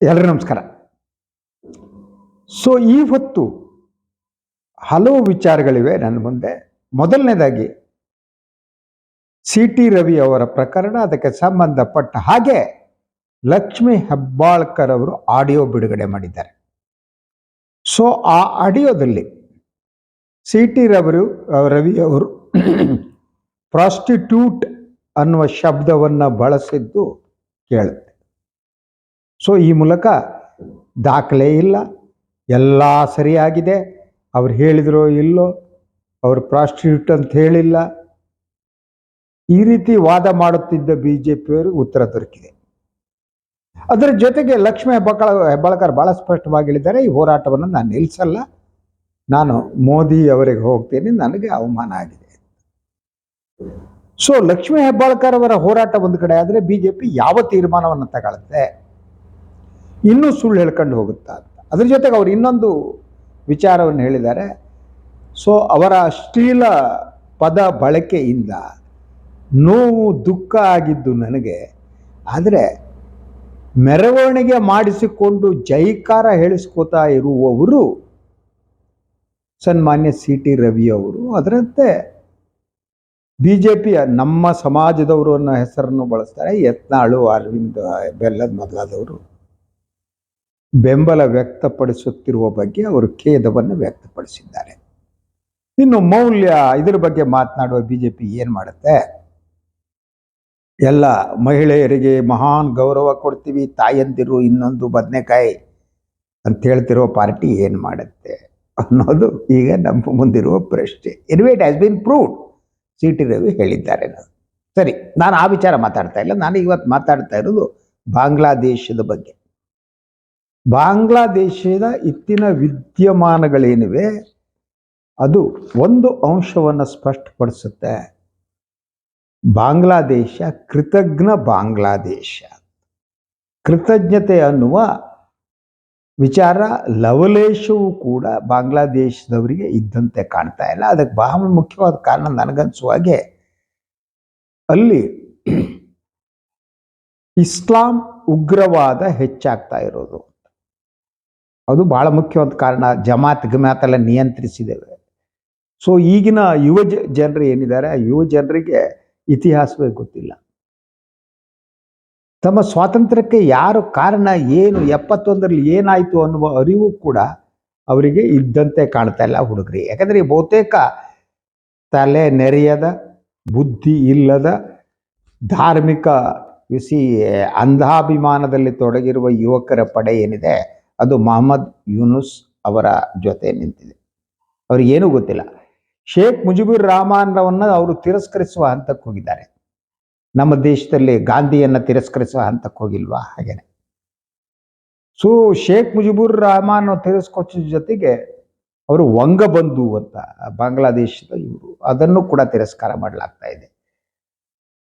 ಎಲ್ಲರಿಗೂ ನಮಸ್ಕಾರ. ಸೊ ಇವತ್ತು ಹಲವು ವಿಚಾರಗಳಿವೆ ನನ್ನ ಮುಂದೆ. ಮೊದಲನೇದಾಗಿ ಸಿ ಟಿ ರವಿ ಅವರ ಪ್ರಕರಣ, ಅದಕ್ಕೆ ಸಂಬಂಧಪಟ್ಟ ಹಾಗೆ ಲಕ್ಷ್ಮೀ ಹೆಬ್ಬಾಳ್ಕರ್ ಅವರು ಆಡಿಯೋ ಬಿಡುಗಡೆ ಮಾಡಿದ್ದಾರೆ. ಸೊ ಆ ಆಡಿಯೋದಲ್ಲಿ ಸಿ ಟಿ ರವಿ ಅವರು ಪ್ರಾಸ್ಟಿಟ್ಯೂಟ್ ಅನ್ನುವ ಶಬ್ದವನ್ನು ಬಳಸಿದ್ದು ಕೇಳುತ್ತೆ. ಸೊ ಈ ಮೂಲಕ ದಾಖಲೆ ಇಲ್ಲ, ಎಲ್ಲ ಸರಿಯಾಗಿದೆ, ಅವ್ರು ಹೇಳಿದ್ರೋ ಇಲ್ಲೋ, ಅವರು ಪ್ರಾಸ್ಟಿಟ್ಯೂಟ್ ಅಂತ ಹೇಳಿಲ್ಲ, ಈ ರೀತಿ ವಾದ ಮಾಡುತ್ತಿದ್ದ ಬಿ ಜೆ ಪಿಯವರಿಗೆ ಉತ್ತರ ದೊರಕಿದೆ. ಅದರ ಜೊತೆಗೆ ಲಕ್ಷ್ಮೀ ಹೆಬ್ಬಾಳ್ಕರ್ ಬಹಳ ಸ್ಪಷ್ಟವಾಗಿ ಹೇಳಿದ್ದಾರೆ, ಈ ಹೋರಾಟವನ್ನು ನಾನು ನಿಲ್ಲಿಸಲ್ಲ, ನಾನು ಮೋದಿ ಅವರಿಗೆ ಹೋಗ್ತೇನೆ, ನನಗೆ ಅವಮಾನ ಆಗಿದೆ. ಸೊ ಲಕ್ಷ್ಮೀ ಹೆಬ್ಬಾಳ್ಕರ್ ಅವರ ಹೋರಾಟ ಒಂದು ಕಡೆ ಆದರೆ ಬಿ ಜೆ ಪಿ ಯಾವ ತೀರ್ಮಾನವನ್ನು ತಗೊಳುತ್ತೆ, ಇನ್ನೂ ಸುಳ್ಳು ಹೇಳ್ಕೊಂಡು ಹೋಗುತ್ತಾ ಅಂತ. ಅದ್ರ ಜೊತೆಗೆ ಅವರು ಇನ್ನೊಂದು ವಿಚಾರವನ್ನು ಹೇಳಿದ್ದಾರೆ. ಸೊ ಅವರ ಅಶ್ಲೀಲ ಪದ ಬಳಕೆಯಿಂದ ನೋವು ದುಃಖ ಆಗಿದ್ದು ನನಗೆ, ಆದರೆ ಮೆರವಣಿಗೆ ಮಾಡಿಸಿಕೊಂಡು ಜೈಕಾರ ಹೇಳಿಸ್ಕೋತಾ ಇರುವವರು ಸನ್ಮಾನ್ಯ ಸಿ ಟಿ ರವಿ ಅವರು. ಅದರಂತೆ ಬಿ ಜೆ ಪಿಯ ನಮ್ಮ ಸಮಾಜದವರು ಅನ್ನೋ ಹೆಸರನ್ನು ಬಳಸ್ತಾರೆ. ಯತ್ನಾಳು, ಅರವಿಂದ್ ಬೆಲ್ಲದ್ ಮೊದಲಾದವರು ಬೆಂಬಲ ವ್ಯಕ್ತಪಡಿಸುತ್ತಿರುವ ಬಗ್ಗೆ ಅವರು ಖೇದವನ್ನು ವ್ಯಕ್ತಪಡಿಸಿದ್ದಾರೆ. ಇನ್ನು ಮೌಲ್ಯ, ಇದರ ಬಗ್ಗೆ ಮಾತನಾಡುವ ಬಿ ಜೆ ಪಿ ಏನು ಮಾಡುತ್ತೆ, ಎಲ್ಲ ಮಹಿಳೆಯರಿಗೆ ಮಹಾನ್ ಗೌರವ ಕೊಡ್ತೀವಿ, ತಾಯಂದಿರು ಇನ್ನೊಂದು ಬದನೆಕಾಯಿ ಅಂತ ಹೇಳ್ತಿರೋ ಪಾರ್ಟಿ ಏನು ಮಾಡುತ್ತೆ ಅನ್ನೋದು ಈಗ ನಮ್ಮ ಮುಂದಿರುವ ಪ್ರಶ್ನೆ. Anyway it has been proved, C T Ravi ಹೇಳಿದ್ದಾರೆ. ಸರಿ, ನಾನು ಆ ವಿಚಾರ ಮಾತಾಡ್ತಾ ಇಲ್ಲ. ನಾನು ಇವತ್ತು ಮಾತಾಡ್ತಾ ಇರೋದು ಬಾಂಗ್ಲಾದೇಶದ ಬಗ್ಗೆ. ಬಾಂಗ್ಲಾದೇಶದ ಇತ್ತಿನ ವಿದ್ಯಮಾನಗಳೇನಿವೆ ಅದು ಒಂದು ಅಂಶವನ್ನು ಸ್ಪಷ್ಟಪಡಿಸುತ್ತೆ. ಬಾಂಗ್ಲಾದೇಶ ಕೃತಜ್ಞ ಬಾಂಗ್ಲಾದೇಶ. ಕೃತಜ್ಞತೆ ಅನ್ನುವ ವಿಚಾರ ಲವಲೇಶವೂ ಕೂಡ ಬಾಂಗ್ಲಾದೇಶದವರಿಗೆ ಇದ್ದಂತೆ ಕಾಣ್ತಾ ಇಲ್ಲ. ಅದಕ್ಕೆ ಬಹಳ ಮುಖ್ಯವಾದ ಕಾರಣ ನನಗನ್ಸುವ ಹಾಗೆ ಅಲ್ಲಿ ಇಸ್ಲಾಂ ಉಗ್ರವಾದ ಹೆಚ್ಚಾಗ್ತಾ ಇರೋದು, ಅದು ಬಹಳ ಮುಖ್ಯವಾದ ಕಾರಣ. ಜಮಾತ್ ಎಲ್ಲ ನಿಯಂತ್ರಿಸಿದ್ದೇವೆ. ಸೊ ಈಗಿನ ಯುವ ಜನರು ಏನಿದ್ದಾರೆ, ಆ ಯುವ ಜನರಿಗೆ ಇತಿಹಾಸವೇ ಗೊತ್ತಿಲ್ಲ. ತಮ್ಮ ಸ್ವಾತಂತ್ರ್ಯಕ್ಕೆ ಯಾರು ಕಾರಣ, ಏನು 71ರಲ್ಲಿ ಏನಾಯಿತು ಅನ್ನುವ ಅರಿವು ಕೂಡ ಅವರಿಗೆ ಇದ್ದಂತೆ ಕಾಣ್ತಾ ಇಲ್ಲ ಹುಡುಗರಿಗೆ. ಯಾಕಂದರೆ ಬಹುತೇಕ ತಲೆ ನೆರೆಯದ, ಬುದ್ಧಿ ಇಲ್ಲದ, ಧಾರ್ಮಿಕ ಅಂಧಾಭಿಮಾನದಲ್ಲಿ ತೊಡಗಿರುವ ಯುವಕರ ಪಡೆ ಏನಿದೆ ಅದು ಮೊಹಮ್ಮದ್ ಯೂನುಸ್ ಅವರ ಜೊತೆ ನಿಂತಿದೆ. ಅವ್ರಿಗೇನೂ ಗೊತ್ತಿಲ್ಲ. ಶೇಖ್ ಮುಜಿಬುರ್ ರಹಮಾನ್ರವನ್ನು ಅವರು ತಿರಸ್ಕರಿಸುವ ಹಂತಕ್ಕೆ ಹೋಗಿದ್ದಾರೆ. ನಮ್ಮ ದೇಶದಲ್ಲಿ ಗಾಂಧಿಯನ್ನು ತಿರಸ್ಕರಿಸುವ ಹಂತಕ್ಕೆ ಹೋಗಿಲ್ವಾ? ಹಾಗೇನೆ. ಸೊ ಶೇಖ್ ಮುಜಿಬುರ್ ರಹಮಾನ್ ತಿರಸ್ಕರಿಸಿದ ಜೊತೆಗೆ ಅವರು ವಂಗಬಂಧು ಅಂತ ಬಾಂಗ್ಲಾದೇಶದ ಇವರು, ಅದನ್ನು ಕೂಡ ತಿರಸ್ಕಾರ ಮಾಡಲಾಗ್ತಾ ಇದೆ.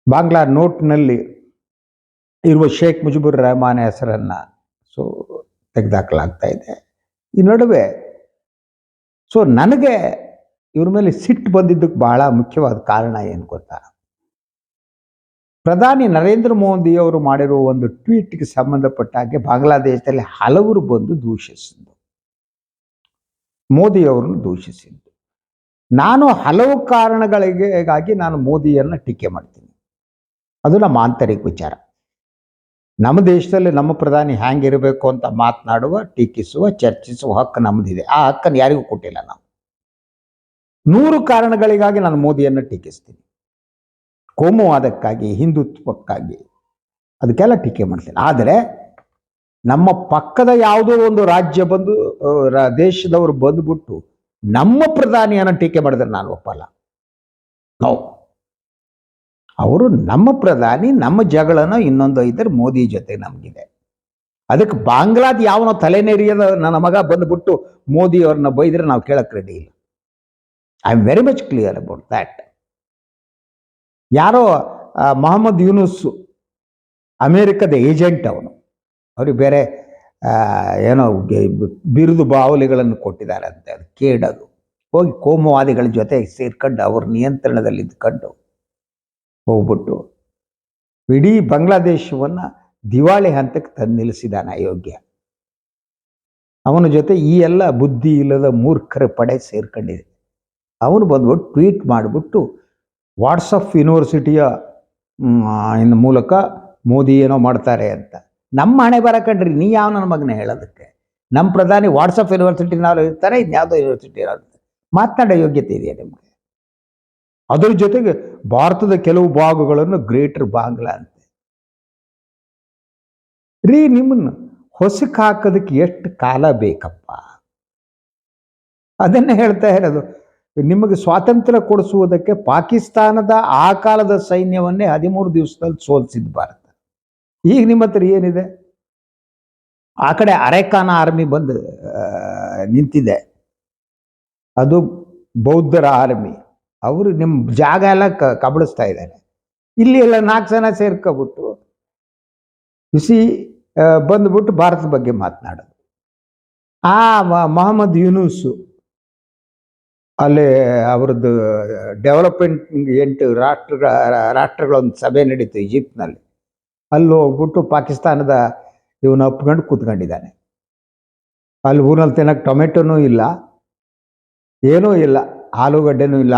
ಬಾಂಗ್ಲಾ ನೋಟ್ನಲ್ಲಿ ಇರುವ ಶೇಖ್ ಮುಜಿಬುರ್ ರಹಮಾನ್ ಹೆಸರನ್ನು ತೆಗೆದಾಕಲಾಗ್ತಾ ಇದೆ. ಈ ನಡುವೆ ಸೊ ನನಗೆ ಇವ್ರ ಮೇಲೆ ಸಿಟ್ಟು ಬಂದಿದ್ದಕ್ಕೆ ಬಹಳ ಮುಖ್ಯವಾದ ಕಾರಣ ಏನು ಗೊತ್ತಾ? ಪ್ರಧಾನಿ ನರೇಂದ್ರ ಮೋದಿ ಅವರು ಮಾಡಿರುವ ಒಂದು ಟ್ವೀಟ್ಗೆ ಸಂಬಂಧಪಟ್ಟ ಹಾಗೆ ಬಾಂಗ್ಲಾದೇಶದಲ್ಲಿ ಹಲವರು ಬಂದು ದೂಷಿಸಿದ್ದು, ಮೋದಿಯವರನ್ನು ದೂಷಿಸಿದ್ದು. ನಾನು ಹಲವು ಕಾರಣಗಳಿಗಾಗಿ ನಾನು ಮೋದಿಯನ್ನು ಟೀಕೆ ಮಾಡ್ತೀನಿ. ಅದು ನಮ್ಮ ಆಂತರಿಕ ವಿಚಾರ. ನಮ್ಮ ದೇಶದಲ್ಲಿ ನಮ್ಮ ಪ್ರಧಾನಿ ಹ್ಯಾಂಗಿರಬೇಕು ಅಂತ ಮಾತನಾಡುವ, ಟೀಕಿಸುವ, ಚರ್ಚಿಸುವ ಹಕ್ಕು ನಮ್ಮದಿದೆ. ಆ ಹಕ್ಕನ್ನು ಯಾರಿಗೂ ಕೊಟ್ಟಿಲ್ಲ ನಾವು. 100 ಕಾರಣಗಳಿಗಾಗಿ ನಾನು ಮೋದಿಯನ್ನು ಟೀಕಿಸ್ತೀನಿ. ಕೋಮುವಾದಕ್ಕಾಗಿ, ಹಿಂದುತ್ವಕ್ಕಾಗಿ, ಅದಕ್ಕೆಲ್ಲ ಟೀಕೆ ಮಾಡ್ತೀನಿ. ಆದರೆ ನಮ್ಮ ಪಕ್ಕದ ಯಾವುದೋ ಒಂದು ರಾಜ್ಯ ಬಂದು ದೇಶದವರು ಬಂದುಬಿಟ್ಟು ನಮ್ಮ ಪ್ರಧಾನಿಯನ್ನು ಟೀಕೆ ಮಾಡಿದ್ರೆ ನಾನು ಒಪ್ಪಲ್ಲ. ನಾವು ಅವರು ನಮ್ಮ ಪ್ರಧಾನಿ, ನಮ್ಮ ಜಗಳನ ಇನ್ನೊಂದು ಇದ್ದರೆ ಮೋದಿ ಜೊತೆ ನಮಗಿದೆ. ಅದಕ್ಕೆ ಬಾಂಗ್ಲಾದ ಯಾವನೋ ತಲೆನೇರಿಯದ ನನ್ನ ಮಗ ಬಂದುಬಿಟ್ಟು ಮೋದಿ ಅವ್ರನ್ನ ಬೈದ್ರೆ ನಾವು ಕೇಳಕ್ಕೆ ರೆಡಿ ಇಲ್ಲ. I am very much clear about that. ಯಾರೋ ಮೊಹಮ್ಮದ್ ಯೂನುಸ್ ಅಮೇರಿಕದ ಏಜೆಂಟ್, ಅವನು, ಅವ್ರಿಗೆ ಬೇರೆ ಏನೋ ಬಿರುದು ಬಾವಲಿಗಳನ್ನು ಕೊಟ್ಟಿದ್ದಾರೆ ಅಂತೆ. ಅದು ಕೇಡದು. ಹೋಗಿ ಕೋಮುವಾದಿಗಳ ಜೊತೆ ಸೇರ್ಕೊಂಡು ಅವ್ರ ನಿಯಂತ್ರಣದಲ್ಲಿ ಇದ್ಕೊಂಡು ಹೋಗ್ಬಿಟ್ಟು ಇಡೀ ಬಾಂಗ್ಲಾದೇಶವನ್ನು ದಿವಾಳಿ ಹಂತಕ್ಕೆ ತಂದು ನಿಲ್ಲಿಸಿದಾನ ಅಯೋಗ್ಯ. ಅವನ ಜೊತೆ ಈ ಎಲ್ಲ ಬುದ್ಧಿ ಇಲ್ಲದ ಮೂರ್ಖರ ಪಡೆ ಸೇರ್ಕೊಂಡಿದೆ. ಅವನು ಬಂದ್ಬಿಟ್ಟು ಟ್ವೀಟ್ ಮಾಡಿಬಿಟ್ಟು ವಾಟ್ಸಪ್ ಯೂನಿವರ್ಸಿಟಿಯ ಇನ್ನು ಮೂಲಕ ಮೋದಿ ಏನೋ ಮಾಡ್ತಾರೆ ಅಂತ. ನಮ್ಮ ಹಣೆ ಬರ ಕಂಡ್ರಿ, ನೀ ಯಾವ ನನ್ನ ಮಗನ ಹೇಳೋದಕ್ಕೆ? ನಮ್ಮ ಪ್ರಧಾನಿ ವಾಟ್ಸಪ್ ಯೂನಿವರ್ಸಿಟಿನವ್ರು ಇರ್ತಾರೆ, ಇನ್ಯಾವುದೋ ಯೂನಿವರ್ಸಿಟಿ ಮಾತನಾಡೋ ಯೋಗ್ಯತೆ ಇದೆಯಾ ನಿಮಗೆ? ಅದ್ರ ಜೊತೆಗೆ ಭಾರತದ ಕೆಲವು ಭಾಗಗಳನ್ನು ಗ್ರೇಟರ್ ಬಾಂಗ್ಲಾ ಅಂತೆ. ರೀ, ನಿಮ್ಮನ್ನು ಹೊಸಕ್ಕೆ ಹಾಕೋದಕ್ಕೆ ಎಷ್ಟು ಕಾಲ ಬೇಕಪ್ಪ? ಅದನ್ನೇ ಹೇಳ್ತಾ ಇರೋದು. ನಿಮಗೆ ಸ್ವಾತಂತ್ರ್ಯ ಕೊಡಿಸುವುದಕ್ಕೆ ಪಾಕಿಸ್ತಾನದ ಆ ಕಾಲದ ಸೈನ್ಯವನ್ನೇ 13 ದಿವಸದಲ್ಲಿ ಸೋಲಿಸಿದ ಭಾರತ. ಈಗ ನಿಮ್ಮ ಹತ್ರ ಏನಿದೆ? ಆ ಕಡೆ ಅರೆಖಾನ ಆರ್ಮಿ ಬಂದು ನಿಂತಿದೆ, ಅದು ಬೌದ್ಧರ ಆರ್ಮಿ. ಅವರು ನಿಮ್ಮ ಜಾಗ ಎಲ್ಲ ಕಬಳಿಸ್ತಾ ಇದ್ದಾರೆ. ಇಲ್ಲಿ ಎಲ್ಲ 4 ಜನ ಸೇರ್ಕೊಬಿಟ್ಟು ಬಂದ್ಬಿಟ್ಟು ಭಾರತದ ಬಗ್ಗೆ ಮಾತನಾಡೋದು. ಆ ಮೊಹಮ್ಮದ್ ಯೂನುಸ್ ಅಲ್ಲಿ ಅವ್ರದ್ದು ಡೆವಲಪ್ಮೆಂಟ್ 8 ರಾಷ್ಟ್ರಗಳೊಂದು ಸಭೆ ನಡೀತು ಈಜಿಪ್ಟ್ನಲ್ಲಿ. ಅಲ್ಲಿ ಹೋಗ್ಬಿಟ್ಟು ಪಾಕಿಸ್ತಾನದ ಇವನು ಒಪ್ಕೊಂಡು ಕೂತ್ಕೊಂಡಿದ್ದಾನೆ. ಅಲ್ಲಿ ಊರಲ್ಲಿ ತಿನ್ನಕ್ಕೆ ಟೊಮೆಟೊನೂ ಇಲ್ಲ, ಏನೂ ಇಲ್ಲ, ಆಲೂಗಡ್ಡೆನೂ ಇಲ್ಲ.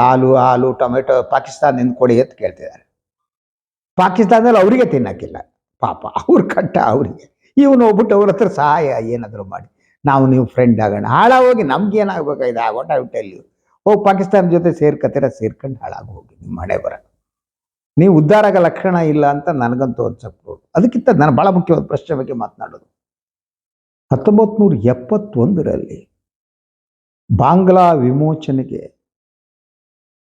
ಹಾಲು ಟೊಮೆಟೊ ಪಾಕಿಸ್ತಾನದಿಂದ ಕೊಡಿ ಅಂತ ಕೇಳ್ತಿದ್ದಾರೆ. ಪಾಕಿಸ್ತಾನದಲ್ಲಿ ಅವರಿಗೆ ತಿನ್ನಕ್ಕಿಲ್ಲ, ಪಾಪ ಅವ್ರ ಕಟ್ಟ ಅವರಿಗೆ. ಇವನು ಹೋಗ್ಬಿಟ್ಟು ಅವ್ರ ಹತ್ರ ಸಹಾಯ ಏನಾದರೂ ಮಾಡಿ, ನೀವು ಫ್ರೆಂಡ್ ಆಗೋಣ. ಹಾಳಾಗೋಗಿ ನಮ್ಗೆ ಏನಾಗಬೇಕಾಗಿದೆ? ವಾಟ್ ಐ ಟೆಲ್ ಯು, ಹೋಗಿ ಪಾಕಿಸ್ತಾನ ಜೊತೆ ಸೇರ್ಕೊಂಡು ಹಾಳಾಗಿ ಹೋಗಿ. ನಿಮ್ಮ ಮನೆ ಬರ, ನೀವು ಉದ್ಧಾರ ಆಗೋ ಲಕ್ಷಣ ಇಲ್ಲ ಅಂತ ನನಗಂತೂ ಅನ್ಸಕ್ಕೆ. ಅದಕ್ಕಿಂತ ನಾನು ಭಾಳ ಮುಖ್ಯವಾದ ಪ್ರಶ್ನೆ ಬಗ್ಗೆ ಮಾತನಾಡೋದು. 1971ರಲ್ಲಿ ಬಾಂಗ್ಲಾ ವಿಮೋಚನೆಗೆ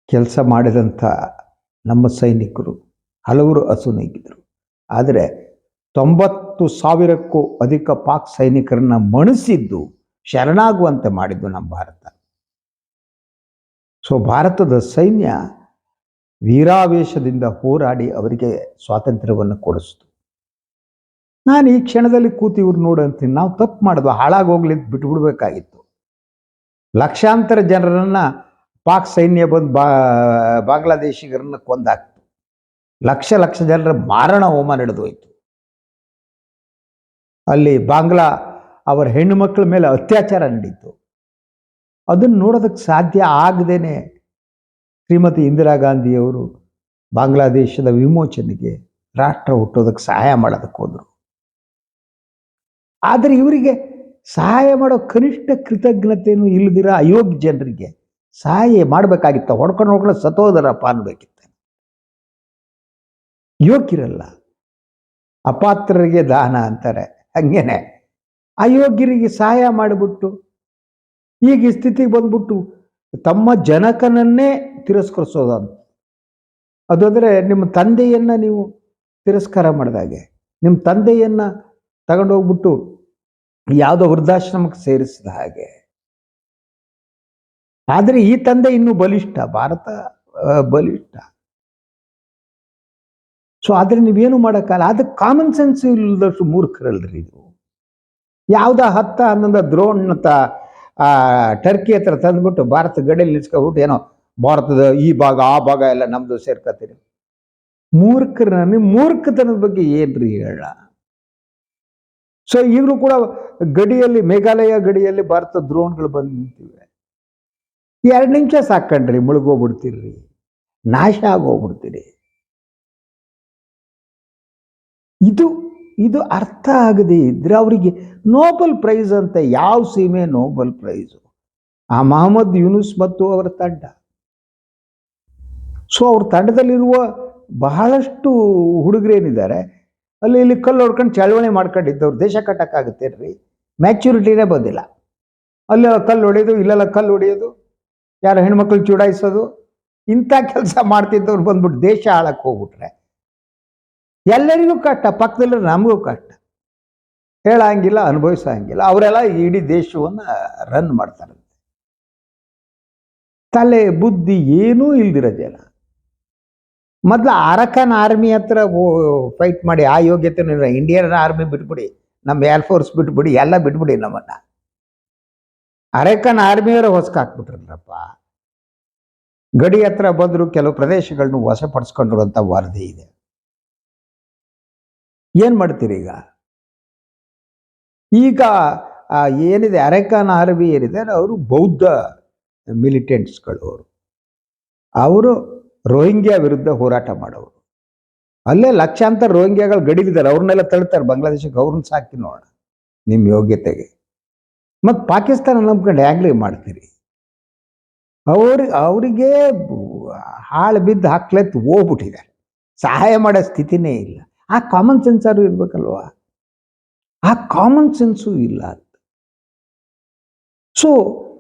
ಕೆಲಸ ಮಾಡಿದಂಥ ನಮ್ಮ ಸೈನಿಕರು ಹಲವರು ಅಸುನೀಗಿದ್ರು. ಆದರೆ 90,000ಕ್ಕೂ ಅಧಿಕ ಪಾಕ್ ಸೈನಿಕರನ್ನ ಮಣಿಸಿದ್ದು, ಶರಣಾಗುವಂತೆ ಮಾಡಿದ್ದು ನಮ್ಮ ಭಾರತ. ಸೊ ಭಾರತದ ಸೈನ್ಯ ವೀರಾವೇಶದಿಂದ ಹೋರಾಡಿ ಅವರಿಗೆ ಸ್ವಾತಂತ್ರ್ಯವನ್ನು ಕೊಡಿಸ್ತು. ನಾನು ಈ ಕ್ಷಣದಲ್ಲಿ ಕೂತು ಇವ್ರು ನೋಡಂತೀನಿ, ನಾವು ತಪ್ಪು ಮಾಡಿದ್ವು, ಹಾಳಾಗೋಗ್ಲಿ ಬಿಟ್ಬಿಡ್ಬೇಕಾಗಿತ್ತು. ಲಕ್ಷಾಂತರ ಜನರನ್ನ ಪಾಕ್ ಸೈನ್ಯ ಬಂದು ಬಾಂಗ್ಲಾದೇಶಿಗರನ್ನ ಕೊಂದಾಕ್ತು. ಲಕ್ಷ ಜನರ ಮಾರಣ ಹೋಮ ನಡೆದು ಹೋಯ್ತು. ಅಲ್ಲಿ ಬಾಂಗ್ಲಾ ಅವರ ಹೆಣ್ಣು ಮಕ್ಕಳ ಮೇಲೆ ಅತ್ಯಾಚಾರ ನಡೀತು. ಅದನ್ನು ನೋಡೋದಕ್ಕೆ ಸಾಧ್ಯ ಆಗದೇನೆ ಶ್ರೀಮತಿ ಇಂದಿರಾ ಗಾಂಧಿಯವರು ಬಾಂಗ್ಲಾದೇಶದ ವಿಮೋಚನೆಗೆ, ರಾಷ್ಟ್ರ ಹುಟ್ಟೋದಕ್ಕೆ ಸಹಾಯ ಮಾಡೋದಕ್ಕೆ ಹೋದರು. ಆದರೆ ಇವರಿಗೆ ಸಹಾಯ ಮಾಡೋ ಕನಿಷ್ಠ ಕೃತಜ್ಞತೆಯೂ ಇಲ್ಲದಿರ ಅಯೋಗ್ಯ ಜನರಿಗೆ ಸಹಾಯ ಮಾಡಬೇಕಾಗಿತ್ತ. ಹೊಡ್ಕೊಂಡು ಸತೋದರಪ್ಪ ಅನ್ಬೇಕಿತ್ತ. ಯೋಗ್ಯರಲ್ಲ, ಅಪಾತ್ರರಿಗೆ ದಾನ ಅಂತಾರೆ, ಹಂಗೇನೆ ಅಯೋಗ್ಯರಿಗೆ ಸಹಾಯ ಮಾಡಿಬಿಟ್ಟು ಈಗ ಈ ಸ್ಥಿತಿಗೆ ಬಂದ್ಬಿಟ್ಟು ತಮ್ಮ ಜನಕನನ್ನೇ ತಿರಸ್ಕರಿಸೋದಂತ. ಅದಾದರೆ ನಿಮ್ಮ ತಂದೆಯನ್ನ ನೀವು ತಿರಸ್ಕಾರ ಮಾಡಿದಾಗೆ, ನಿಮ್ಮ ತಂದೆಯನ್ನ ತಗೊಂಡೋಗ್ಬಿಟ್ಟು ಯಾವುದೋ ವೃದ್ಧಾಶ್ರಮಕ್ಕೆ ಸೇರಿಸಿದ ಹಾಗೆ. ಆದರೆ ಈ ತಂದೆ ಇನ್ನೂ ಬಲಿಷ್ಠ, ಭಾರತ ಬಲಿಷ್ಠ. ಸೊ ಆದರೆ ನೀವೇನು ಮಾಡೋಕ್ಕಲ್ಲ. ಅದಕ್ಕೆ ಕಾಮನ್ ಸೆನ್ಸ್ ಇಲ್ಲದಷ್ಟು ಮೂರ್ಖರಲ್ರಿ ನೀವು. ಯಾವುದೋ 10-11 ದ್ರೋಣ್ ಟರ್ಕಿ ಹತ್ರ ತಂದ್ಬಿಟ್ಟು ಭಾರತ ಗಡಿಯಲ್ಲಿ ನಿಲ್ಸ್ಕೊಬಿಟ್ಟು ಏನೋ ಭಾರತದ ಈ ಭಾಗ ಆ ಭಾಗ ಎಲ್ಲ ನಮ್ದು ಸೇರ್ಕೊತೀರಿ. ಮೂರ್ಖತನದ ಬಗ್ಗೆ ಏನ್ರಿ ಹೇಳ? ಸೊ ಈಗಲೂ ಕೂಡ ಗಡಿಯಲ್ಲಿ, ಮೇಘಾಲಯ ಗಡಿಯಲ್ಲಿ ಭಾರತ ದ್ರೋಣ್ಗಳು ಬಂದು ನಿಂತಿವೆ. 2 ನಿಮಿಷ ಸಾಕಂಡ್ರಿ, ಮುಳುಗೋಗ್ಬಿಡ್ತೀರಿ, ನಾಶ ಆಗೋಗ್ಬಿಡ್ತೀರಿ. ಇದು ಅರ್ಥ ಆಗದೆ ಇದ್ರೆ ಅವರಿಗೆ ನೋಬೆಲ್ ಪ್ರೈಸ್ ಅಂತ ಯಾವ ಸೀಮೆ ನೋಬೆಲ್ ಪ್ರೈಸು? ಆ ಮೊಹಮ್ಮದ್ ಯೂನುಸ್ ಮತ್ತು ಅವರ ತಂಡ. ಸೊ ಅವ್ರ ತಂಡದಲ್ಲಿರುವ ಬಹಳಷ್ಟು ಹುಡುಗರೇನಿದ್ದಾರೆ, ಅಲ್ಲಿ ಇಲ್ಲಿ ಕಲ್ಲು ಹೊಡ್ಕೊಂಡು ಚಳವಳಿ ಮಾಡ್ಕೊಂಡಿದ್ದವ್ರು ದೇಶ ಕಟ್ಟಕ್ಕಾಗುತ್ತೇನ್ರಿ? ಮ್ಯಾಚುರಿಟಿನೇ ಬಂದಿಲ್ಲ. ಅಲ್ಲೆಲ್ಲ ಕಲ್ಲು ಹೊಡೆಯೋದು, ಇಲ್ಲೆಲ್ಲ ಕಲ್ಲು ಹೊಡೆಯೋದು, ಯಾರು ಹೆಣ್ಮಕ್ಳು ಚುಡಾಯಿಸೋದು, ಇಂಥ ಕೆಲಸ ಮಾಡ್ತಿದ್ದವ್ರು ಬಂದ್ಬಿಟ್ಟು ದೇಶ ಹಾಳಕ್ಕೆ ಹೋಗ್ಬಿಟ್ರೆ ಎಲ್ಲರಿಗೂ ಕಷ್ಟ, ಪಕ್ಕದಲ್ಲಿ ನಮಗೂ ಕಷ್ಟ. ಹೇಳಂಗಿಲ್ಲ, ಅನುಭವಿಸಂಗಿಲ್ಲ. ಅವರೆಲ್ಲ ಇಡೀ ದೇಶವನ್ನು ರನ್ ಮಾಡ್ತಾರಂತೆ. ತಲೆ ಬುದ್ಧಿ ಏನೂ ಇಲ್ದಿರೋ ಜನ. ಮೊದಲು ಅರಕನ್ ಆರ್ಮಿ ಹತ್ರ ಫೈಟ್ ಮಾಡಿ ಆ ಯೋಗ್ಯತೆ ಇಂಡಿಯನ್ ಆರ್ಮಿ ಬಿಟ್ಬಿಡಿ, ನಮ್ಮ ಏರ್ಫೋರ್ಸ್ ಬಿಟ್ಬಿಡಿ, ಎಲ್ಲ ಬಿಟ್ಬಿಡಿ. ನಮ್ಮನ್ನ ಅರಕನ್ ಆರ್ಮಿಯವರ ಹೊಸಕಾಕ್ಬಿಟ್ರಲ್ಲಪ್ಪ. ಗಡಿ ಹತ್ರ ಬಂದರು, ಕೆಲವು ಪ್ರದೇಶಗಳನ್ನು ವಶಪಡಿಸ್ಕೊಂಡ್ರು ಅಂತ ವರದಿ ಇದೆ. ಏನು ಮಾಡ್ತೀರಿ ಈಗ? ಈಗ ಏನಿದೆ ಅರೆಕಾನ್ ಆರ್ಮಿ ಏನಿದೆ ಅವರು ಬೌದ್ಧ ಮಿಲಿಟೆಂಟ್ಸ್ಗಳು ಅವರು ರೋಹಿಂಗ್ಯಾ ವಿರುದ್ಧ ಹೋರಾಟ ಮಾಡೋರು. ಅಲ್ಲೇ ಲಕ್ಷಾಂತರ ರೋಹಿಂಗ್ಯಾಗಳು ಗಡಿಗಿದ್ದಾರೆ, ಅವ್ರನ್ನೆಲ್ಲ ತಳ್ತಾರೆ ಬಾಂಗ್ಲಾದೇಶಕ್ಕೆ, ಅವ್ರನ್ನ ಸಾಕಿ ನೋಡೋಣ ನಿಮ್ಮ ಯೋಗ್ಯತೆಗೆ. ಮತ್ತು ಪಾಕಿಸ್ತಾನ ನಂಬ್ಕೊಂಡು ಹ್ಯಾಂಗ್ಲಿ ಮಾಡ್ತೀರಿ? ಅವರಿಗೆ ಹಾಳು ಬಿದ್ದು ಹಾಕ್ಲೆತ್ತು ಹೋಗ್ಬಿಟ್ಟಿದ್ದಾರೆ, ಸಹಾಯ ಮಾಡೋ ಸ್ಥಿತಿನೇ ಇಲ್ಲ. ಆ ಕಾಮನ್ ಸೆನ್ಸಾರು ಇರ್ಬೇಕಲ್ವಾ? ಆ ಕಾಮನ್ ಸೆನ್ಸು ಇಲ್ಲ. ಸೊ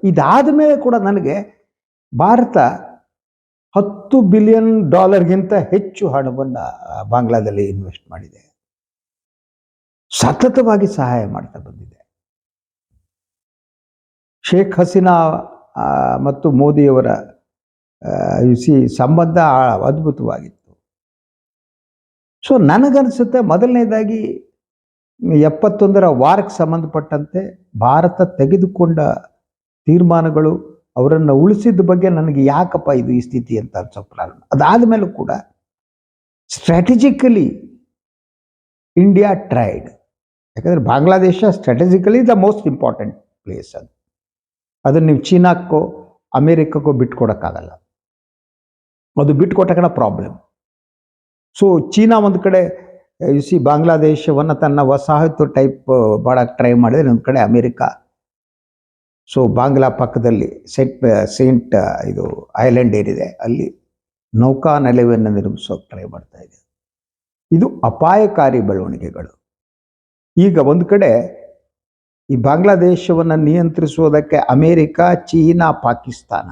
ಇದಾದ ಮೇಲೆ ಕೂಡ ನನಗೆ ಭಾರತ $10 ಬಿಲಿಯನ್ ಹೆಚ್ಚು ಹಣವನ್ನು ಬಾಂಗ್ಲಾದಲ್ಲಿ ಇನ್ವೆಸ್ಟ್ ಮಾಡಿದೆ, ಸತತವಾಗಿ ಸಹಾಯ ಮಾಡ್ತಾ ಬಂದಿದೆ. ಶೇಖ್ ಹಸೀನಾ ಮತ್ತು ಮೋದಿಯವರ ಸಂಬಂಧ ಅದ್ಭುತವಾಗಿತ್ತು. ಸೊ ನನಗನ್ಸುತ್ತೆ ಮೊದಲನೇದಾಗಿ 71ರ ವಾರಕ್ಕೆ ಸಂಬಂಧಪಟ್ಟಂತೆ ಭಾರತ ತೆಗೆದುಕೊಂಡ ತೀರ್ಮಾನಗಳು ಅವರನ್ನು ಉಳಿಸಿದ ಬಗ್ಗೆ ನನಗೆ ಯಾಕಪ್ಪ ಇದು ಈ ಸ್ಥಿತಿ ಅಂತ ಅನ್ಸೋಪ್ರಾರಂಭ. ಅದಾದ ಮೇಲೂ ಕೂಡ ಸ್ಟ್ರಾಟಜಿಕಲಿ ಇಂಡಿಯಾ ಟ್ರೈಡ್. ಯಾಕಂದರೆ Bangladesh strategically the most important place. ಅದನ್ನು ನೀವು ಚೀನಾಕ್ಕೋ ಅಮೇರಿಕಕ್ಕೋ ಬಿಟ್ಕೊಡೋಕ್ಕಾಗಲ್ಲ, ಅದು ಬಿಟ್ಕೊಟ್ಟ ಪ್ರಾಬ್ಲಮ್. ಸೊ ಚೀನಾ ಒಂದು ಕಡೆ ಬಾಂಗ್ಲಾದೇಶವನ್ನು ತನ್ನ ವಸಾಹತು ಟೈಪ್ ಮಾಡೋಕ್ಕೆ ಟ್ರೈ ಮಾಡಿದರೆ, ಒಂದು ಕಡೆ ಅಮೇರಿಕಾ ಸೊ ಬಾಂಗ್ಲಾ ಪಕ್ಕದಲ್ಲಿ ಸೇಂಟ್ ಇದು ಐಲ್ಯಾಂಡ್ ಏನಿದೆ ಅಲ್ಲಿ ನೌಕಾ ನೆಲೆಯನ್ನು ನಿರ್ಮಿಸೋಕೆ ಟ್ರೈ ಮಾಡ್ತಾ ಇದೆ. ಇದು ಅಪಾಯಕಾರಿ ಬೆಳವಣಿಗೆಗಳು. ಈಗ ಒಂದು ಕಡೆ ಈ ಬಾಂಗ್ಲಾದೇಶವನ್ನು ನಿಯಂತ್ರಿಸುವುದಕ್ಕೆ America, China, Pakistan,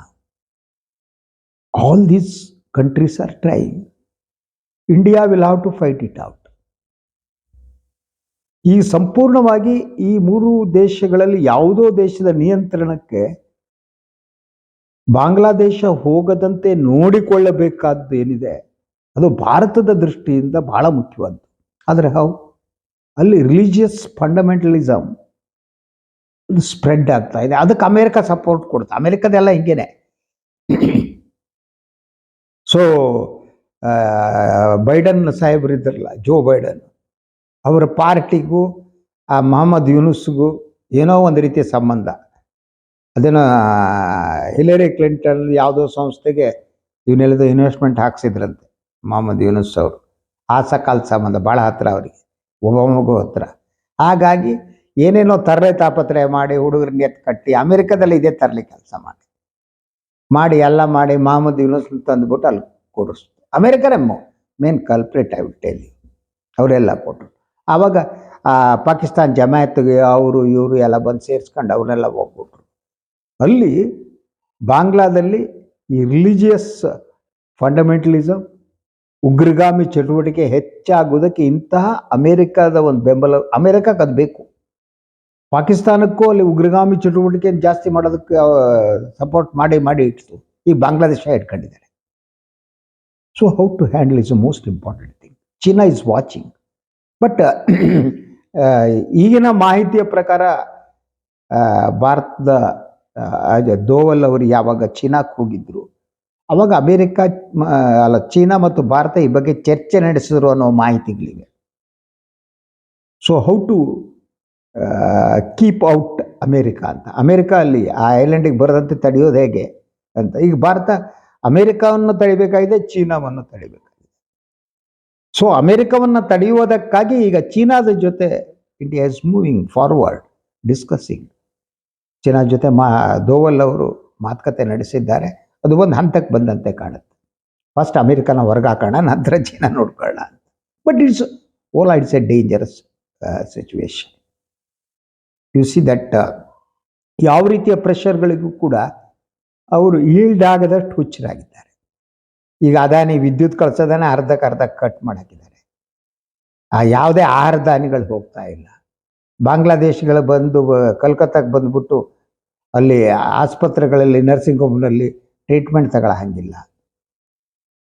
all these countries are trying. India will have to fight it out. ಈ ಸಂಪೂರ್ಣವಾಗಿ ಈ ಮೂರು ದೇಶಗಳಲ್ಲಿ ಯಾವುದೋ ದೇಶದ ನಿಯಂತ್ರಣಕ್ಕೆ ಬಾಂಗ್ಲಾದೇಶ ಹೋಗದಂತೆ ನೋಡಿಕೊಳ್ಳಬೇಕಾದ್ದು ಏನಿದೆ ಅದು ಭಾರತದ ದೃಷ್ಟಿಯಿಂದ ಬಹಳ ಮುಖ್ಯವಾದ್ದು. ಆದರೆ ಅಲ್ಲಿ ರಿಲಿಜಿಯಸ್ ಫಂಡಮೆಂಟಲಿಸಮ್ ಸ್ಪ್ರೆಡ್ ಆಗ್ತಾ ಇದೆ. ಅದಕ್ಕೆ ಅಮೇರಿಕ ಸಪೋರ್ಟ್ ಕೊಡುತ್ತೆ. ಅಮೇರಿಕದೆಲ್ಲ ಹಿಂಗೇನೆ. ಸೊ ಬೈಡನ್ ಸಾಹೇಬರಿದ್ದಾರಲ್ಲ, ಜೋ ಬೈಡನ್, ಅವರ ಪಾರ್ಟಿಗೂ ಆ ಮೊಹಮ್ಮದ್ ಯೂನುಸ್ಗೂ ಏನೋ ಒಂದು ರೀತಿಯ ಸಂಬಂಧ. ಅದೇನೋ ಹಿಲರಿ ಕ್ಲಿಂಟನ್ ಯಾವುದೋ ಸಂಸ್ಥೆಗೆ ಇವನ್ನೆಲ್ಲದೋ ಇನ್ವೆಸ್ಟ್ಮೆಂಟ್ ಹಾಕ್ಸಿದ್ರಂತೆ ಮೊಹಮ್ಮದ್ ಯೂನುಸ್ ಅವರು. ಆ ಸಕಾಲ ಸಂಬಂಧ ಭಾಳ ಹತ್ರ ಅವರಿಗೆ, ಒಬ್ಬೊಬ್ಬಗೂ ಹತ್ರ. ಹಾಗಾಗಿ ಏನೇನೋ ತರಲೆ ತಾಪತ್ರೆ ಮಾಡಿ ಹುಡುಗರನ್ನ ಎತ್ತು ಕಟ್ಟಿ ಅಮೇರಿಕಾದಲ್ಲಿ ಇದೇ ತರಲಿ ಕೆಲಸ ಮಾಡಿ ಎಲ್ಲ ಮಾಡಿ ಮೊಹಮ್ಮದ್ ಯೂನುಸ್ ತಂದುಬಿಟ್ಟು ಅಲ್ಲಿ ಕೊಡಿಸ್ತು. ಅಮೇರಿಕನೇ main culprit I will tell you. ಅವರೆಲ್ಲ ಕೊಟ್ಟರು. ಆವಾಗ ಪಾಕಿಸ್ತಾನ ಜಮಾಯತ್ಗೆ ಅವರು ಇವರು ಎಲ್ಲ ಬಂದು ಸೇರಿಸ್ಕೊಂಡು ಅವನ್ನೆಲ್ಲ ಹೋಗ್ಬಿಟ್ರು. ಅಲ್ಲಿ ಬಾಂಗ್ಲಾದಲ್ಲಿ ಈ ರಿಲಿಜಿಯಸ್ ಫಂಡಮೆಂಟಲಿಸಮ್, ಉಗ್ರಗಾಮಿ ಚಟುವಟಿಕೆ ಹೆಚ್ಚಾಗುವುದಕ್ಕೆ ಇಂತಹ ಅಮೇರಿಕಾದ ಒಂದು ಬೆಂಬಲ, ಅಮೇರಿಕಕ್ಕೆ ಅದು ಬೇಕು. ಪಾಕಿಸ್ತಾನಕ್ಕೂ ಅಲ್ಲಿ ಉಗ್ರಗಾಮಿ ಚಟುವಟಿಕೆಯನ್ನು ಜಾಸ್ತಿ ಮಾಡೋದಕ್ಕೆ ಸಪೋರ್ಟ್ ಮಾಡಿ ಇಟ್ಟು ಈ ಬಾಂಗ್ಲಾದೇಶ ಇಟ್ಕೊಂಡಿದ್ದಾರೆ. So how to handle is the most important thing. China is watching. But ಈಗಿನ ಮಾಹಿತಿಯ ಪ್ರಕಾರ ಭಾರತದ ದೋವಲ್ ಅವರು ಯಾವಾಗ ಚೀನಾಕ್ಕೆ ಹೋಗಿದ್ರು ಅವಾಗ ಅಮೇರಿಕಾ ಚೀನಾ ಮತ್ತು ಭಾರತ ಈ ಬಗ್ಗೆ ಚರ್ಚೆ ನಡೆಸಿದ್ರು ಅನ್ನೋ ಮಾಹಿತಿಗಳಿವೆ. So how to keep out America ಅಂತ. ಅಮೇರಿಕಾ ಅಲ್ಲಿ ಆ ಐಲ್ಯಾಂಡಿಗೆ ಬರದಂತೆ ತಡೆಯೋದು ಹೇಗೆ ಅಂತ. ಈಗ ಭಾರತ ಅಮೇರಿಕಾವನ್ನು ತಡಿಬೇಕಾಗಿದೆ, ಚೀನಾವನ್ನು ತಡಿಬೇಕಾಗಿದೆ. ಸೊ ಅಮೇರಿಕಾವನ್ನು ತಡೆಯುವುದಕ್ಕಾಗಿ ಈಗ ಚೀನಾದ ಜೊತೆ India is moving forward, discussing. China ಜೊತೆ ದೋವಲ್ ಅವರು ಮಾತುಕತೆ ನಡೆಸಿದ್ದಾರೆ. ಅದು ಒಂದು ಹಂತಕ್ಕೆ ಬಂದಂತೆ ಕಾಣುತ್ತೆ. ಫಸ್ಟ್ ಅಮೇರಿಕಾನ ಹೊರಗೆ ಹಾಕೋಣ, ನಂತರ ಚೀನಾ ನೋಡ್ಕೊಳ್ಳೋಣ ಅಂತ. But it's A dangerous situation. U see that ಯಾವ ರೀತಿಯ ಪ್ರೆಷರ್ಗಳಿಗೂ ಕೂಡ ಅವರು ಈಲ್ಡ್ ಆಗದಷ್ಟು ಹುಚ್ಚರಾಗಿದ್ದಾರೆ. ಈಗ ಅದಾನಿ ವಿದ್ಯುತ್ ಕಳ್ಸೋದನ್ನ ಅರ್ಧಕ್ಕೆ ಕಟ್ ಮಾಡಾಕಿದ್ದಾರೆ. ಯಾವುದೇ ಆಹಾರ ಧಾನ್ಯಗಳು ಹೋಗ್ತಾ ಇಲ್ಲ. ಬಾಂಗ್ಲಾದೇಶಗಳು ಬಂದು ಕಲ್ಕತ್ತಾಕ್ಕೆ ಬಂದ್ಬಿಟ್ಟು ಅಲ್ಲಿ ಆಸ್ಪತ್ರೆಗಳಲ್ಲಿ, ನರ್ಸಿಂಗ್ ಹೋಮ್ನಲ್ಲಿ ಟ್ರೀಟ್ಮೆಂಟ್ ತಗೊಳ್ಳೋ ಹಂಗಿಲ್ಲ.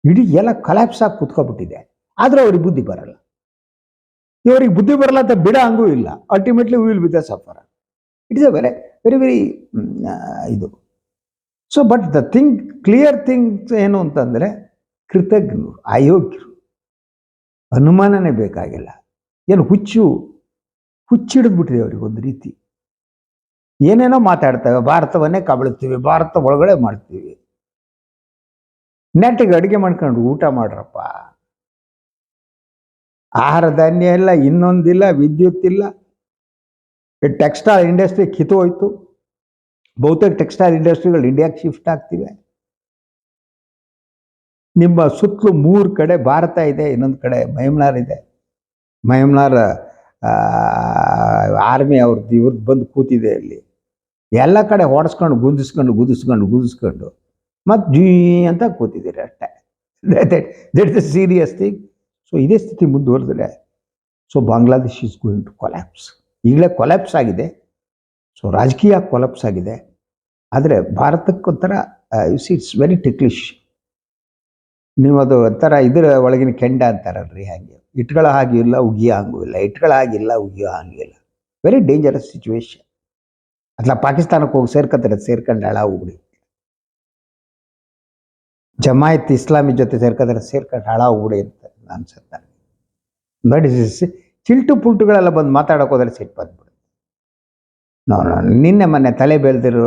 ಇಡೀ ಎಲ್ಲ ಕಲಾಪ್ಸ್ ಆಗಿ ಕೂತ್ಕೊಬಿಟ್ಟಿದೆ. ಆದರೆ ಅವ್ರಿಗೆ ಬುದ್ಧಿ ಬರಲ್ಲ. ಇವರಿಗೆ ಬುದ್ಧಿ ಬರಲ್ಲ ಅಂತ ಬಿಡ ಹಂಗೂ ಇಲ್ಲ. Ultimately will be the suffer. It is a very very very ಇದು. So but the thing, clear things ಏನು ಅಂತಂದರೆ ಕೃತಜ್ಞರು, ಅಯೋಗ್ಯರು, ಅನುಮಾನನೇ ಬೇಕಾಗಿಲ್ಲ. ಏನು ಹುಚ್ಚಿಡಿದ್ಬಿಟ್ಟಿದೆ ಅವ್ರಿಗೆ ಒಂದು ರೀತಿ. ಏನೇನೋ ಮಾತಾಡ್ತೇವೆ, ಭಾರತವನ್ನೇ ಕಬಳುತ್ತೀವಿ, ಭಾರತ ಒಳಗಡೆ ಮಾಡ್ತೀವಿ. ನೆಟ್ಟಿಗೆ ಅಡುಗೆ ಮಾಡ್ಕೊಂಡು ಊಟ ಮಾಡ್ರಪ್ಪ. ಆಹಾರ ಧಾನ್ಯ ಇಲ್ಲ, ಇನ್ನೊಂದಿಲ್ಲ, ವಿದ್ಯುತ್ ಇಲ್ಲ. ಟೆಕ್ಸ್ಟೈಲ್ ಇಂಡಸ್ಟ್ರಿ ಕಿತ್ತೋಯ್ತು. ಬಹುತೇಕ ಟೆಕ್ಸ್ಟೈಲ್ ಇಂಡಸ್ಟ್ರಿಗಳು ಇಂಡಿಯಾಕ್ಕೆ ಶಿಫ್ಟ್ ಆಗ್ತಿವೆ. ನಿಮ್ಮ ಸುತ್ತಲೂ 3 ಕಡೆ ಭಾರತ ಇದೆ, ಇನ್ನೊಂದು ಕಡೆ ಮಯಮ್ನಾರ್ ಇದೆ. ಮಯಮ್ನಾರ್ ಆರ್ಮಿ ಇವ್ರದ್ದು ಬಂದು ಕೂತಿದೆ ಅಲ್ಲಿ. ಎಲ್ಲ ಕಡೆ ಹೊಡೆಸ್ಕೊಂಡು ಗುದಿಸ್ಕೊಂಡು ಮತ್ತು ಜೀ ಅಂತ ಕೂತಿದ್ದೀರಿ ಅಷ್ಟೇ. That is the serious thing. So ಇದೇ ಸ್ಥಿತಿ ಮುಂದುವರೆದ್ರೆ Bangladesh is going to collapse. ಈಗಲೇ ಕೊಲ್ಯಾಪ್ಸ್ ಆಗಿದೆ. ಸೊ ರಾಜಕೀಯ ಕೊಲ್ಯಾಪ್ಸ್ ಆಗಿದೆ. ಆದರೆ ಭಾರತಕ್ಕೊಂಥರ ಇಟ್ಸ್ ವೆರಿ ಟಿಕ್ಲಿಶ್. ನೀವು ಅದು ಒಂಥರ ಇದರ ಒಳಗಿನ ಕೆಂಡ ಅಂತಾರಲ್ರಿ, ಹಾಗೆ ಇಟ್ಗಳ ಹಾಗೆ ಇಲ್ಲ, ಉಗಿಯೋ ಹಂಗೂ ಇಲ್ಲ, ಇಟ್ಗಳ ಹಾಗಿಲ್ಲ, ಉಗಿಯೋ ಹಂಗಿಲ್ಲ. Very dangerous situation. ಅತ್ಲ ಪಾಕಿಸ್ತಾನಕ್ಕೆ ಹೋಗಿ ಸೇರ್ಕೊಂಡು ಹಾಳ ಹೋಗ್ಬಿಡಿ. ಜಮಾಯತ್ ಇಸ್ಲಾಮಿ ಜೊತೆ ಸೇರ್ಕೊಂಡು ಹಾಳ ಹೋಗ್ಬಿಡಿ ಅಂತ ಅನ್ಸುತ್ತೆ. ನೋಡಿ, ಚಿಲ್ಟು ಪುಲ್ಟುಗಳೆಲ್ಲ ಬಂದು ಮಾತಾಡೋಕೆ ಹೋದ್ರೆ ಸಿಟ್ಟು ಬಂದ್ಬಿಡುತ್ತೆ. ನಿನ್ನೆ ಮೊನ್ನೆ ತಲೆ ಬೆಳೆದಿರೋ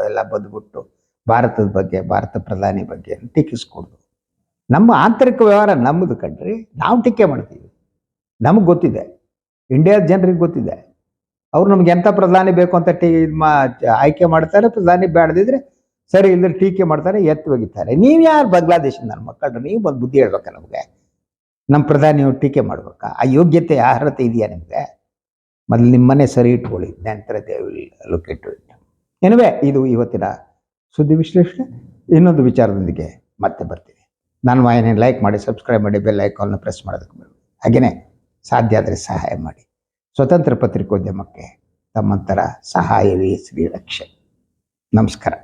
ಎಲ್ಲ ಬಂದ್ಬಿಟ್ಟು ಭಾರತದ ಬಗ್ಗೆ, ಭಾರತ ಪ್ರಧಾನಿ ಬಗ್ಗೆ ಟೀಕಿಸ್ಕೊಡ್ದು. ನಮ್ಮ ಆಂತರಿಕ ವ್ಯವಹಾರ ನಮ್ಮದು ಕಣ್ರಿ, ನಾವು ಟೀಕೆ ಮಾಡ್ತೀವಿ. ನಮಗೆ ಗೊತ್ತಿದೆ, ಇಂಡಿಯಾದ ಜನರಿಗೆ ಗೊತ್ತಿದೆ. ಅವ್ರು ನಮ್ಗೆ ಎಂಥ ಪ್ರಧಾನಿ ಬೇಕು ಅಂತ ಆಯ್ಕೆ ಮಾಡ್ತಾರೆ. ಪ್ರಧಾನಿ ಬೇಡದಿದ್ರೆ ಸರಿ ಇಲ್ಲದ್ರೆ ಟೀಕೆ ಮಾಡ್ತಾರೆ, ಎತ್ತು ಒಗಿತಾರೆ. ನೀವು ಯಾರು ಬಾಂಗ್ಲಾದೇಶದ ನನ್ನ ಮಕ್ಕಳು? ನೀವು ಬಂದು ಬುದ್ಧಿ ಹೇಳ್ಬೇಕಾ ನಮಗೆ? ನಮ್ಮ ಪ್ರಧಾನಿಯವ್ರು ಟೀಕೆ ಮಾಡ್ಬೇಕಾ? ಆ ಯೋಗ್ಯತೆ, ಅರ್ಹತೆ ಇದೆಯಾ ನಿಮಗೆ? ಮೊದಲು ನಿಮ್ಮನೆ ಸರಿ ಇಟ್ಕೊಳ್ಳಿ, ನಂತರ they will locate it. Anyway, ಇದು ಇವತ್ತಿನ ಸುದ್ದಿ ವಿಶ್ಲೇಷಣೆ. ಇನ್ನೊಂದು ವಿಚಾರದೊಂದಿಗೆ ಮತ್ತೆ ಬರ್ತೀನಿ. ನನ್ನ ವಾಹಿನಿ ಲೈಕ್ ಮಾಡಿ, ಸಬ್ಸ್ಕ್ರೈಬ್ ಮಾಡಿ, ಬೆಲ್ ಐಕಾನ್ನ ಪ್ರೆಸ್ ಮಾಡೋದಕ್ಕೆ ಬೇಡ. ಹಾಗೆಯೇ ಸಾಧ್ಯ ಆದರೆ ಸಹಾಯ ಮಾಡಿ. ಸ್ವತಂತ್ರ ಪತ್ರಿಕೋದ್ಯಮಕ್ಕೆ ತಮ್ಮಂತರ ಸಹಾಯವೇ ಶ್ರೀರಕ್ಷೆ. ನಮಸ್ಕಾರ.